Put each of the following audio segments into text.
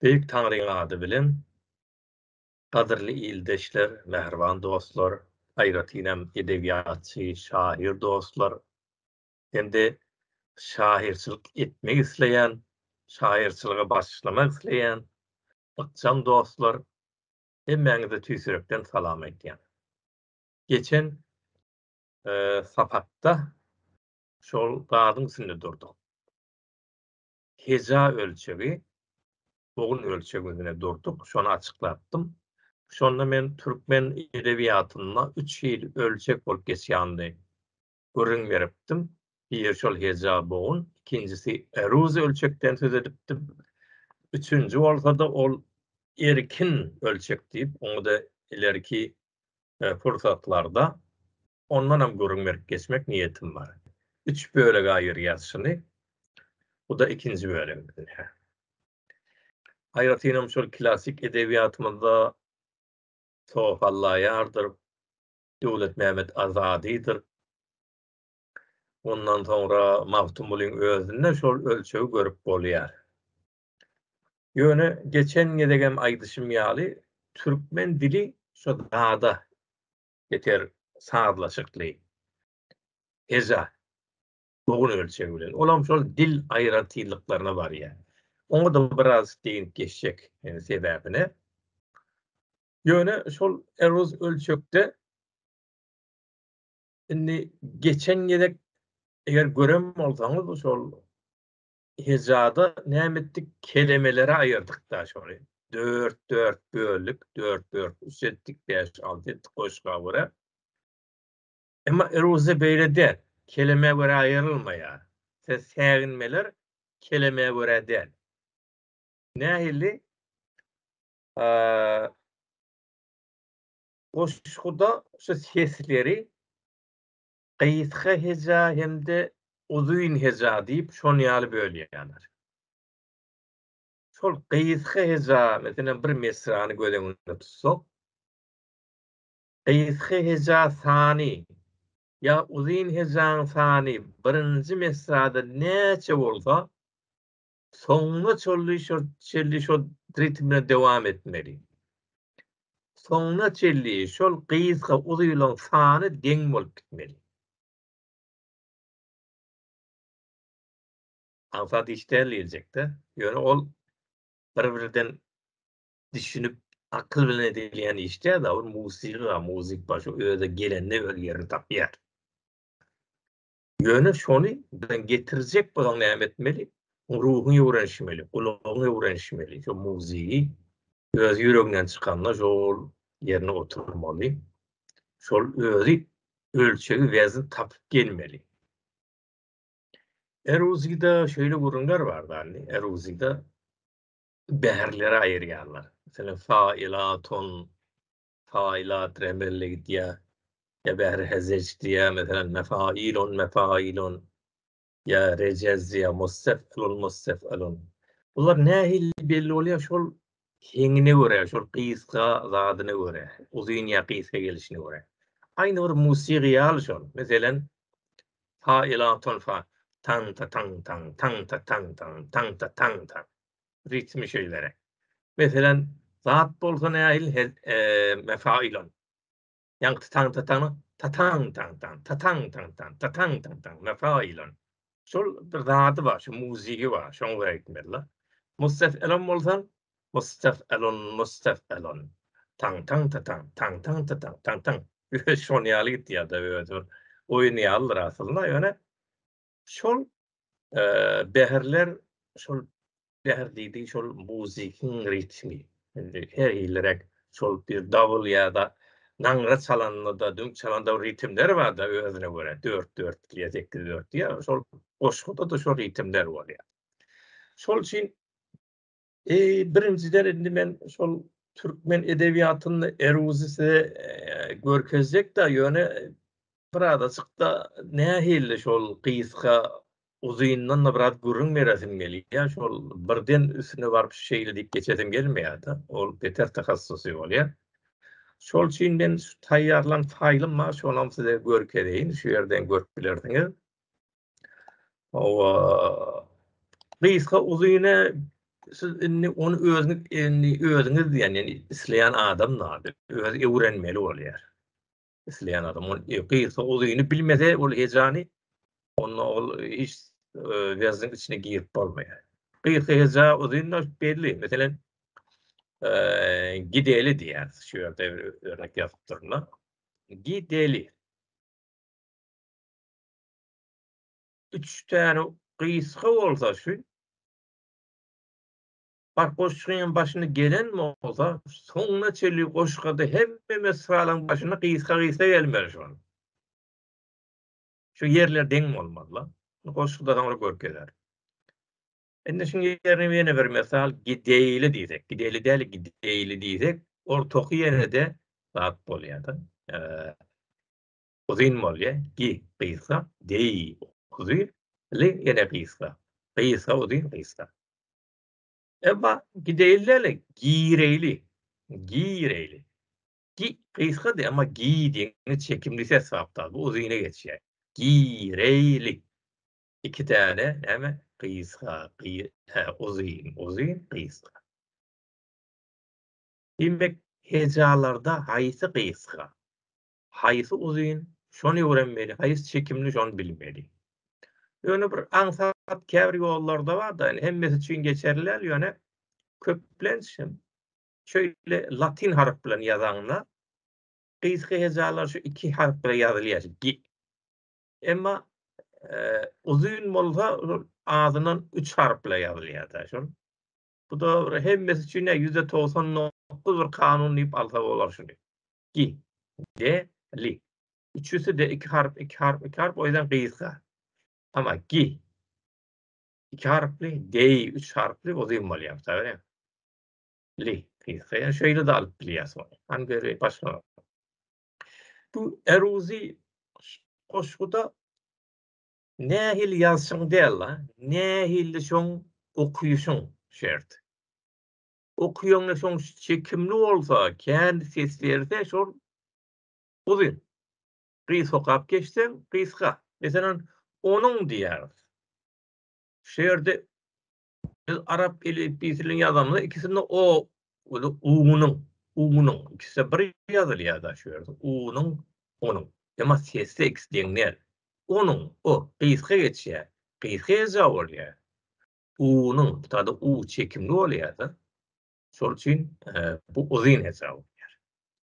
Beýik Taňryň ady bilen gadyrly ildeşler, mähriban dostlar, haýratynam edebiýatçy, şair dostlar, hemde şairçilik etmek isleýän, şairçiliге başlamak isleýän ykjam dostlar, hemmeňize tüýsürekden salam aýdýan. Geçen sapakda şol gadyň üstünde durduk. Heja ölçegi, bogun ölçegine durduk, şonu açıklatdım. Şonda men türkmen edebiýatyna 3 ýyl ölçek bolup geçýändi. Görüň beripdim. Bir şol heja bogun, ikincisi eruz ölçekden söz edipdim. Üçüncü bolsa da ol erkin ölçek diýip, oňa da ileriki fursatlarda ondan hem görüň berip geçmek niýetim bar. 3 bölege aýyrýasyny. Bu da ikinci bölüm. Haýratynam şol klasik edebiýatymyzda Sofallaýardyr, Döwlet Mämet Azadydyr. Ondan sonra Maftumulin özünde şol ölçegi görüp bolýar. Ýöne geçen gedegem aýdyşym ýaly türkmen dili şo dada yeter saatlaşykly. Heja bogun ölçegi bilen. Olam şol dil aýratylyklarına barýar. Oňa da biraz diýip geçjek sebäbine. Ýöne şol eruz ölçekde indi geçen gedek eger görem bolsaňyz şol hejada nämetdik kelimelere aýyrdyk da şoly. 4 böldük, 4 üsetdik, 5 6 etdik goşga görä. Emma eruzda beýle däl, kelimeye göre aýrylmaýar. Ses säginmeler kelimeye göre däl. Nähili? Goşguda şu sesleri gysga heja hemde uzun heja diýip şonu ýaly bölýärler. Şol gysga heja, mesela bir mesrany gözeňizde tutsak, gysga heja sany ya uzun hejaň sany birinji mesrada näçe bolsa, soňuna çelli şol ritmine dewam etmeli. Soňuna çelli şol gysga uzuýlaň sany deň bolup gitmeli. Ansat işlerleyecekti. Ýöne ol bir-birinden düşünüp akıl bilen edilýän işler da muzik başy öze gelende öl ýerini tapýar. Ýöne şonu getirecek bolan näme etmeli? Ruhuny öwrenşmeli, gulagyny öwrenşmeli. Şo muziği öz ýüreginden çykanda şol ýerine oturmaly. Şol özü ölçegi wezin tapyp gelmeli. Eruzida şöyle gurunlar vardı hani. Eruzida beherlere ayıryanlar. Mesela failat remellik diye ya beher hezeç diye mesela mefailon ya recez ya mustef'elun. Bunlar nehil belli oluyor şol hengine göre, şol kıyıska zadına göre, uzun ya kıyıska gelişine göre. Aynı bir musikiyal şol. Mesela failatun tang ta tang tang tang ta tang tang tang ta tang tang ritmi şeylere. Mesela zat bolsa nähil mefailon. Yang tang ta tang ta tang tang tang ta tang tang tang ta tang tang tang mefailon. Şol bir zaty var, şu muziği var, şoň beýikmeli. Mustef'elon bolsa mustef'elon. Tang tang ta tang tang tang ta tang tang tang. Şoň ýaly gitýär da öýdür. Oýnaýarlar aslında ýöne. Şol beherler şol beher diýdi şol muzikiň ritmi. Her ýyllarek şol bir davul ýa-da naňra çalanda, düň çalanda ritmler bar da özüne göre 4 diýe 8-4 diýe şol goşguda da şol ritmler bolýar. Şol üçin birinciden indi men şol türkmen edebiýatyny eruzisy görkezjek da ýöne birazajykda nähili şol kıyıska uzundan da biraz gurrun merasim gelýär. Şol birden üstüne barıp şeýle diýip geçesim gelmeýär da. Ol beter tahassusy bolýar. Şol üçin men taýýarlan faýlym bar, şolam size görkedeýin. Şu ýerden görüp bilerdiňiz. Kıyıska uzunyna siz onu özüňiz diýen, ýani isleýän adam nadir, özü öwrenmeli bolýar. Isleýän adam onu gysga uzyny bilmese ol hejany onu ol hiç wezniň içine girip bolmaýar. Gysga heja uzyny belli. Meselen gideli diýär, şu ýerde örnek ýazyp durma. Gideli. 3 tane gysga bolsa şu bak goşgyň başyna gelen bolsa, soňuna çeli goşgada hemme mesalaň başyna gysga gelmer şol. Şu yerler deň bolmadylar. Goşgada gaňra görkeler. Ende şuň ýerine ýene bir mesal gideyli diýsek, gideyli däl, gideyli diýsek, ortaky ýerde zat bolýar. Uzyn bolýar, gysga, dey, uzyn, li ýene gysga. Gysga, uzyn, gysga. Emma gideylilerle gireyli, gireyli. Gysga ama gi diýeni çekimli ses saptar. Bu uzyna geçýär. Gireyli. 2 tane näme? Gysga, uzyn, gysga. Demek hejalarda haýsy gysga, haýsy uzyn, şonu öwrenmeli, haýsy çekimli şonu bilmeli. Ýöne bir aňsat käbir ýollarda bar da, hemmesi üçin geçerliler ýöne köplençim. Şöyle latin harf bilen ýazanlar, gysga hejalar şu 2 harf bilen ýazylýar. Emma uzyn bolsa azynyň 3 harf bilen ýazylýar da şol. Bu da hemmesi üçin %99 bir kanun diýip alsa bolar şuny. Gi, de, li. Üçüsi de 2 harf, 2 harf, 2 harf, o yüzden gysga. Ama gi 2 harfli, dey 3 harfli uzyn bolýar, tabii. Li, gysga. Yani şöyle de alıp bilýärsiň. Hani böyle başga. Bu eruzi goşguda nähil ýazşyň däl, nähil şoň okuýuşyň şert. Okuýanyň şoň çekimli bolsa, kendi ses berse şol uzyn. Gysga okap geçsen, gysga. Meselen onuň diýär. Şerde biz Arap elifbisini ýazamda ikisinde o uňyň ikisi bir ýazylýar da şu ýerde. Onuň. Emma sesde ikisi deňler. Onuň, o gysga geçýär. Gysga heja bolýar. Uňyň, tada u çekimli bolýar da. Şol üçin bu uzyn heja bolýar.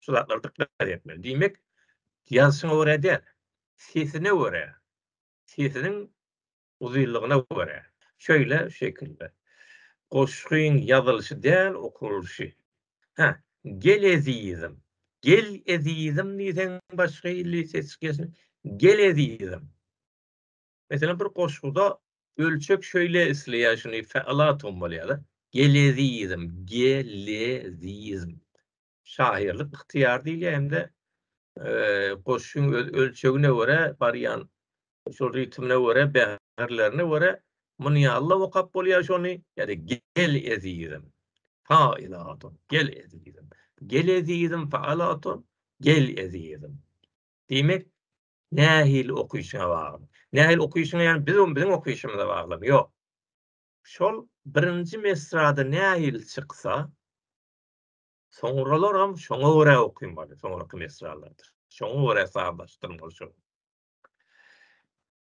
Şu zatlara dikkat etmeli. Diýmek, ýazşyňa görä däl, sesine görä. Sesiniň uzynlygyna görä. Şöyle şekilde. Goşgyň ýazylşy däl, okulşy. Gel ezizim. Gel ezizim diýsen başga illi ses gelsin. Gel ezizim. Mesela bir goşguda ölçek şöyle isleýär şuny fe'alatum bolýar. Gel ezizim, gel ezizim. Şairlik ihtiýar diýil hem-de goşgyň ölçegine görä barýan, şol ritmine görä, bäherlerine görä munýalla okap bolýar şony. Ýa-da gel ezizim. Fa'ilatun, gel ezizim. Gel ezizim, fa'alatun, gel ezizim. Demek, nähil okuýuşyna bagly. Nähil okuýuşyna ýani bizim okuýuşymyza bagly. Ýok. Şol birinji mesrada nähil çyksa, soňralar ham şoňa görä okuýan bolýar, soňraky mesralardyr. Şoňa görä sablaşdyrmaly şol.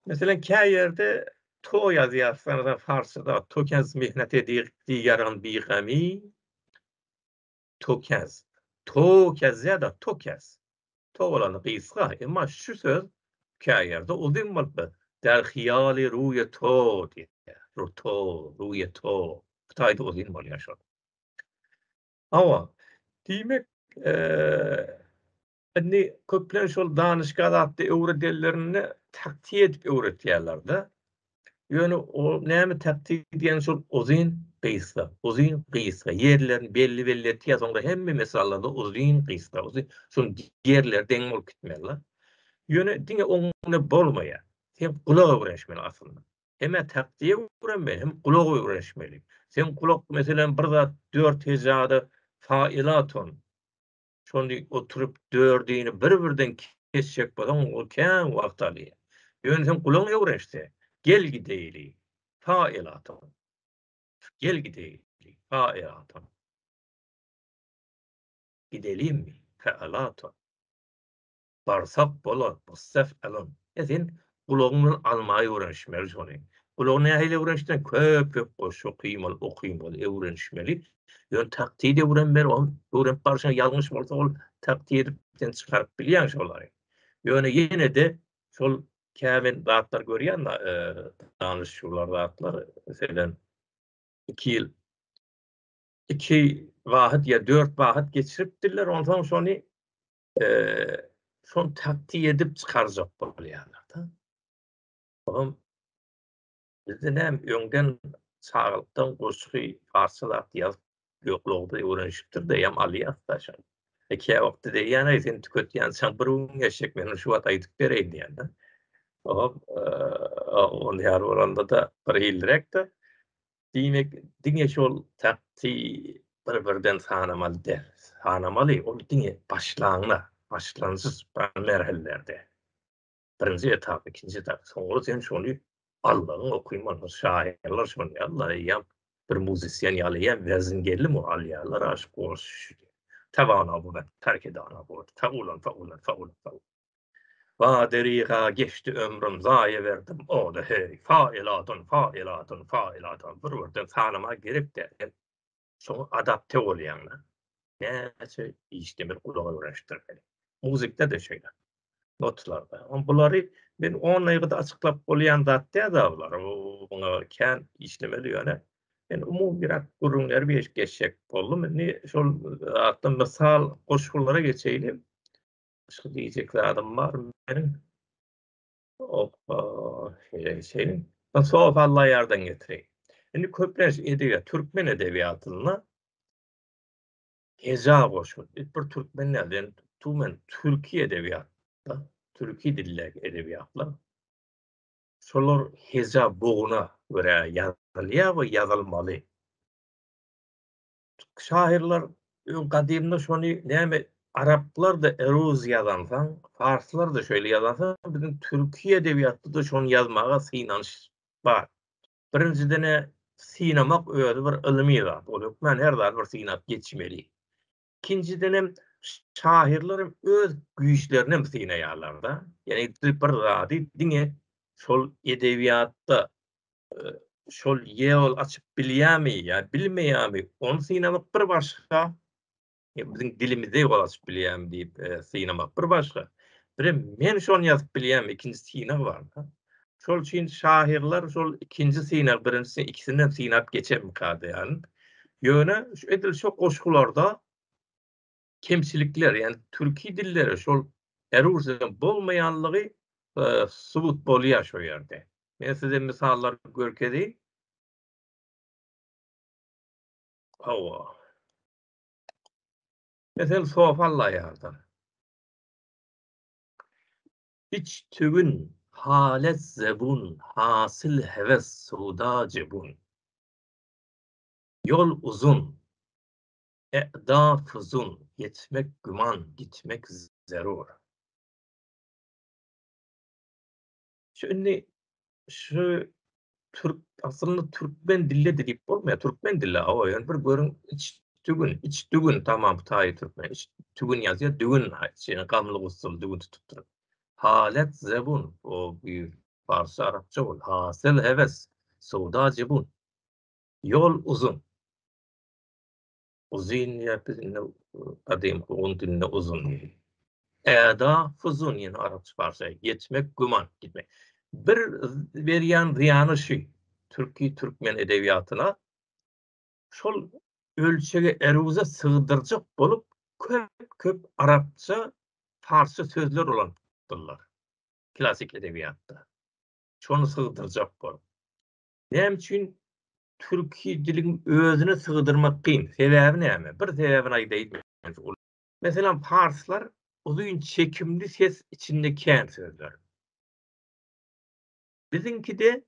Meselen kä ýerde to ýazýarsan farsçada tokaz mehnat edik diýäran bigamy tokaz. Tokaz ýa-da tokaz. To bolany gysga, emma şu söz kä ýerde uzyn bolýar. Der hiyali ruye to diýär. Ruye to. Taýda uzyn bolýar şol. Ama diýmek köplen şol danışgada atdy öwredellerini takdir edip öwretýärler-de. Ýöne o näme takdir diýen şol uzyn gysga, yerlerini belli etýär, soňra hemme mesallarda uzyn gysga, şol yerler deň bolup gitmeli. Ýöne diňe oňuna bolmaýar. Sen kulak öwreşmeli aslında. Hem takdir öwrenmeli, hem kulak öwreşmeli. Sen kulak meselen bir zat 4 hejada fa'ilatun. Şondy oturup dördüğini bir-birden kesecek bolsaň, o kän wagt alýar. Ýöne sen kulagyňa öwreşse, gel gideyli, fa'ilatun. Gel gideyli. Failatun. Gidelim mi? Fealatun. Barsak bolar, mustef'elun. Etin kulağını almayı öğrenişmeli şonu. Kulağını nähile öğrenişden köp goşu okuymaly, öğrenişmeli. Ýöne takdir de öğrenmeli, öğrenip barşa ýalňyş bolsa ol takdir edipden çykaryp bilýän şolary. Ýöne ýene de şol kämen zatlar görýän da danışjylar zatlar meselen 2 ýyl 2 wagt ýa 4 wagt geçiripdirler, ondan şonu şonu takdir edip çykarjak bolýarlar da. Oğlum bizde näme öňden çağılıpdan goşgy farsça ýazyp ýoklugda öwrenişipdir de ýam alýar da şo. Eke wagtda diýýän sen tüketýän sen bir gün geçecek men şu wagt aýdyp bereýin diýen da. Oğlum on ýar oranda da bir ýyldirek da diýmek diňe şol takdir bir-birden sanamaly der. Sanamaly ol diňe başlanjy merhellerde. Birinji etap, ikinji etap. Soňra sen şonu Allah'ın okuyman, şairler şonu ýallaýan, bir muzisyen ýalyýan wezin geldim o alýarlar aşyk bolşy. Tabana bu terk edana bu. Faulan. Va deriha geçti ömrüm zayi verdim. O da hey failatun. Bir wagtdan sanama girip de şoňa adapte bolýanlar. Näçe işlemir kulağa öwrenişdirmeli. Muzikde de şeýle. Notlarda. Bulary ben on ýylda açyklap bolýan zat däzablar. Buňa kän işlemeli ýöne. Ben umumy bir gurulňary beş geçecek boldum. Şol atdan mysal goşgulara geçeýlim. Şu diýjek adam bar benim. Hoppa, şeyin. Ben sofaly ýerden getireyim. Indi köpler edebiyat, türkmen edebiýatyna heja goşup, bir türkmenlerden tumen türki edebiyatda, türki dilleri edebiyatlar. Şolar heja boguna görä ýazylýar we ýazylmaly. Şairler gadymda şonu näme Araplar da eruz ýazansaň, farslar da şöyle ýazansaň, bizim türki edebiyatda da şonu ýazmaga synanş bar. Birinciden synamak öýde bir ilmi zat. Ol men her zat bir synap geçmeli. İkinciden hem şairlerim öz güýçlerini synaýarlar da. Yani bir zady diňe şol edebiyatda şol ýol açyp bilýärmi ýa bilmeýärmi, onu synamak bir başga. Bizim dilimizde ýol açyp bilýärmi diýip synamak bir başga. Bir men şonu ýazyp bilýärmi, ikinji synak bar da. Şol üçin şairler şol ikinji synak, birinjisi ikisinden synap geçer kadaýan. Ýöne şu edil şok goşgularda kemçilikler, yani türki dilleri şol eruzdan bolmaýanlygy subut bolýar şo ýerde. Men size misallar görkezeyim. Hawa. Mesel sofalla ýardan. Hiç tügün, halet zebun, hasil heves suda cebun. Yol uzun, e'da fuzun, yetmek güman, gitmek zerur. Şimdi şu aslında Türkmen dille de diýip bolmaýar. Türkmen dille o ýöne bir görüň iç tügün tamam taýy Türkmen. İç tügün ýazýar, dügün şeýle gamlyk usul dügün tutup durur. Halet zebun o bir Farsça Arapça bol. Hasil heves suda cebun. Yol uzun. Uzun ýa-da adem on diline uzun. Eda fuzun ýene Arapça Farsça geçmek güman gitmek. Bir berýän ziýany şu Türkmen edebiýatyna şol ölçege eruza sığdırjak bolup köp Arapça Farsça sözler olandylar. Klasik edebiýatda. Şonu sığdırjak bolup. Näme üçin türki dilin özüne sığdırmak kyn? Sebäbi näme? Bir sebäbini aýdaýyn. Meselem farslar uzun çekimli ses içinde kän sözler. Bizinkide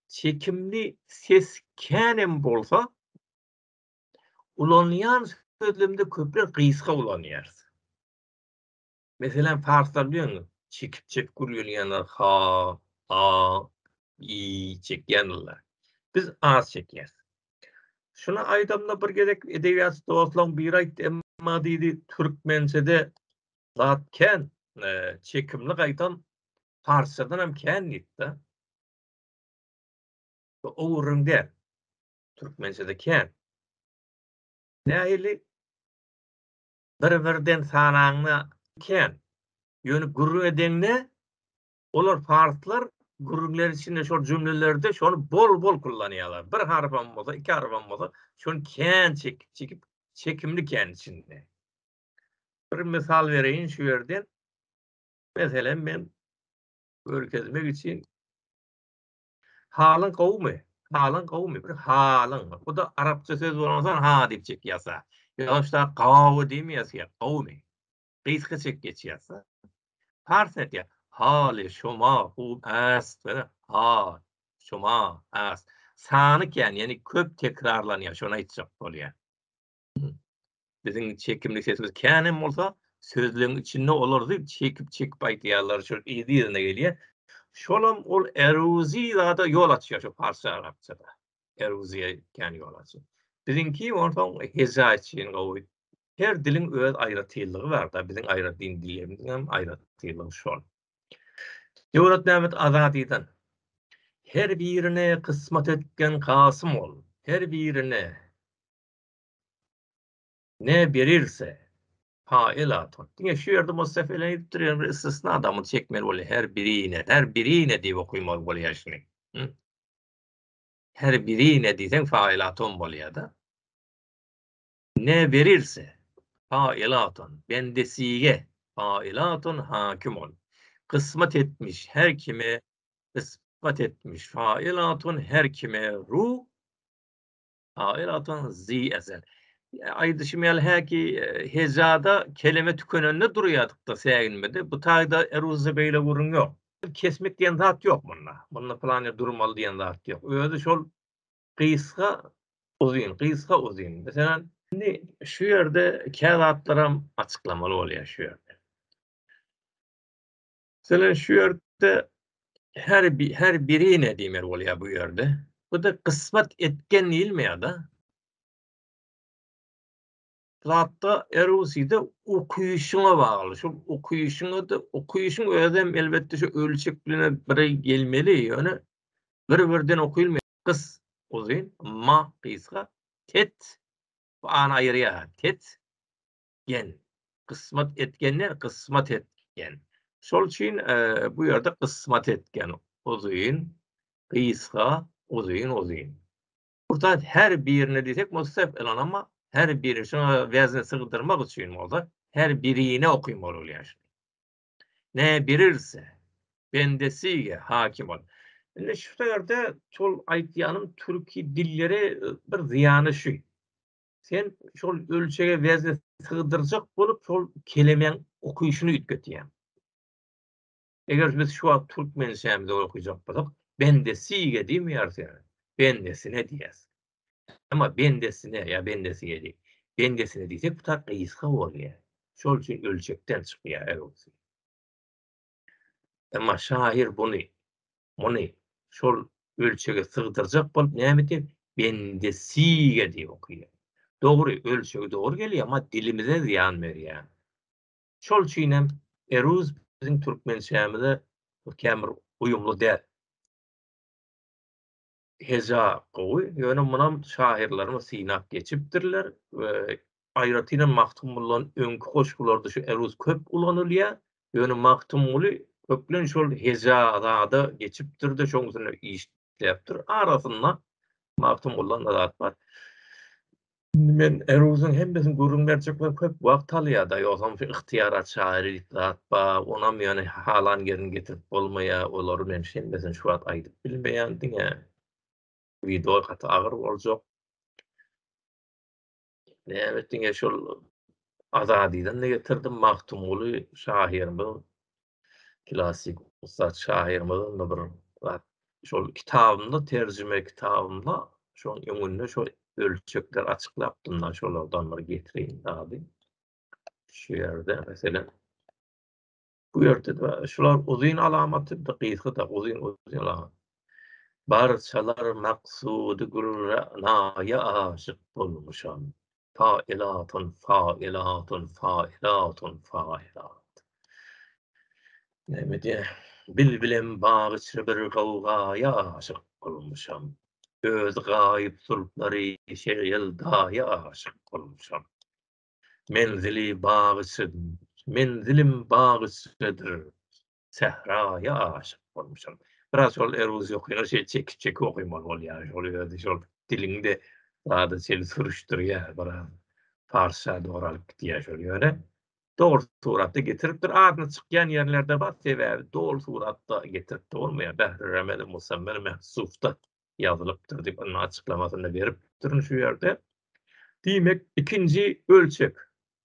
çekimli ses känem bolsa ulanýan sözlemde köpler gysga ulanýar. Meselem farslar bilen çekip gürýänler ha, a, i çekýänler. Biz az çekýär. Şuna aýdamda bir gezek edebiýat dostlaryň biri aýtdy, emma diýdi türkmençede zat kän, çekimli gaýtan farsçadan hem kän diýdi. O urunde türkmençede kän. Nähili bir-birden sanaňy kän. Ýöne gurrun edeňne olar farslar gurrunlar içinde şol cümlelerde şonu bol kullanýarlar. Bir harfam bolsa, iki harfam bolsa şonu kän çekip çekimli kän içinde. Bir misal vereyim şu yerden. Meselen men görkezmek için halyň gowmy bir halyň. Bu da Arapça söz bolmasan ha diýip çekýärse. Ýa-da gawy diýmeýärse, gowmy. Gysga çek geçýärse. Fars etýär. Haly şoma hu ast. Ha şoma ast. Sany kän, ýani köp tekrarlanýar, şonu aýtjak bolýar. Bizim çekimli sesimiz känem bolsa sözleriň içinde olardy, çekip aýtýarlar, şol ýedi ýerine gelýär. Şolam ol eruzi da yol açýar şu Farsça Arapçada. Eruziye kän yol açýar. Bizinki ortaň heza için gowy. Her dilin öz aýratyldygy bar da, biziň aýratyn dillerimiz hem aýratyldygy şol. Döwlet nämet azadydan. Her birine kısmet etken kasım ol. Her birine ne verirse failatun. Diňe şu ýerde Mustafa Elenip durýar bir istisna adamı çekmeli bolýar. Her birine diýip okuymaly bolýar şunu. Her birine diýsen failatun bolýar da. Ne verirse failatun bendesiye failatun hakim ol. Kısmet etmiş her kime kısmet etmiş failatun her kime failatun zi ezel. Aýdyşym häki hezada kelime tükenende durýardyk da säginmede. Bu taýda eruzy beýle gurun ýok. Kesmek diýen zat ýok bunda. Bunda plany durmaly diýen zat ýok. Özü şol gysga uzyn. Meselem, şimdi şu ýerde käzatlaram açıklamaly bolýar şu ýerde. Meselem şu ýerde her birine diýmeli bolýar bu ýerde. Bu da kısmet etken diýilmeýär da. Zatta eruzide okuyuşuna bağlı. Şu okuyuşun özem elbette şu ölçekline bir gelmeli. Yani bir-birden okuyulmuyor. Kıs uzun, ma kıyska, tet bu ana ayırıya. Tet gen. Kısmet etkenler kısmet etken. Şol için bu yerde kısmet etken uzun, kıyska, uzun. Burada her birine desek Mustafa elan ama her biri şuna vezne sığdırmak için oldu. Her birine okuymalı oluyor. Ne birirse bendesiye hakim ol. Şimdi şu yerde çol aytyanın Türkiye dilleri bir ziyanı şu. Sen şol ölçege vezne sığdıracak bolup şol kelimeň okuyuşunu ütgetýän. Eger biz şu wagt türkmençämizde okuyjak bolsak, bendesiye diýmeýärse, bendesine diýäs. Ama bendesine değil. Bendesine diysek bu tak gysga bolýar. Şol üçin ölçekden çykýar eruzi. Ama şair muny şol ölçege sığdırjak bolup näme diýip bendesiye diýip okuyýar. Dogry, ölçegi dogry gelýär ama dilimize ziýan berýär. Şol üçin hem eruz biziň türkmençämizde kämir uyumlu däl. Heza gowy, ýöne munam şairlerimiz synap geçipdirler we aýratyna maktum bolan öňkü hoşgullarda şu eruz köp ulanylýar. Ýöne maktum boly köplen şol heza zada geçipdirdi, şoň üçin işlepdir. Arasynda maktum bolan zat bar. Men eruzyň hemmesini gurrun berjek we köp wagt alýar da, ýogsam şu ihtiýarat şairlik zat bar. Onam ýöne halan gerin getirip bolmaýar, olary men hemmesini şu wagt aýdyp bilmeýän diňe. Video hata agyr boljak. Näme diňe şol azadydan ne getirdim maktum boly şairimiz, klasik ustad şairimiz bir şol kitabynda terjime kitabynda şol öňünde şol ölçekler açyklapdym, şolardan bir getireyim abi. Şu ýerde mesela bu ýerde de şolar uzun alamaty da gysga da uzun alamat. Barçalar maksudy gürrenaya aşyk bolmuşam. Failatun, failatun, failatun, failat. Näme bilbilen bagyçy bir gowgaýa aşyk bolmuşam. Öz gaýyp sulplary şeýildaýa aşyk bolmuşam. Menzili bagyçy, menzilim bagyçydyr. Sehraya aşyk bolmuşam. Biraz şol eruz ýokýar, çekip okuýmaly bolýar. Şol ýerde şol dilinde zady seni sürüşdirýär, biraz farsça doralyp gitýär şol ýöne. Dogry suratda getiripdir. Adyny çykýan ýerlerde bar, sebäbi dogry suratda getiripdi bolmaýar. Bahri remeli musammel mehsufda ýazylypdyr diýip onu açıklamasyny beripdir şu ýerde. Diýmek ikinji ölçek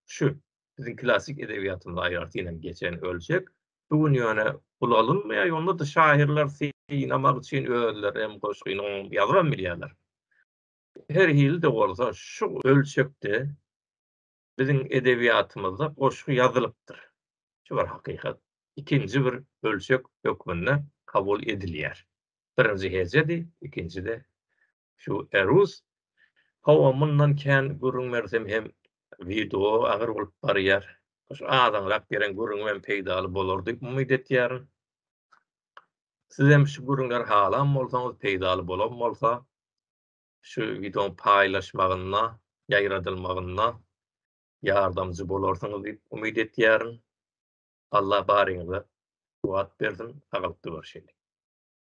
şu. Bizim klasik edebiýatymyzda aýarty geçen ölçek. Bugün ýöne bulalynmaýar, ýonda da şairler synamak üçin özleri hem goşgyny ýazylan bilýärler. Her hili de bolsa şu ölçekde bizim edebiýatymyzda goşgy ýazylypdyr. Şu bir hakykat. İkinji bir ölçek hökmünde kabul edilýär. Birinji hejedi, ikinji de şu eruz. Hawa mundan kän görüňmersem hem video agyr bolup barýar. Şu adaňlap beren görüňmem peýdaly bolar diýip umyt etýär. Siz hem şu görüňler halam bolsaňyz, peýdaly bolan bolsa, şu videoň paýlaşmagyna, ýaýradylmagyna ýardamjy bolarsyňyz diýip umyt etýär. Allah baryňyza kuwat bersin, aglypdy bir şey.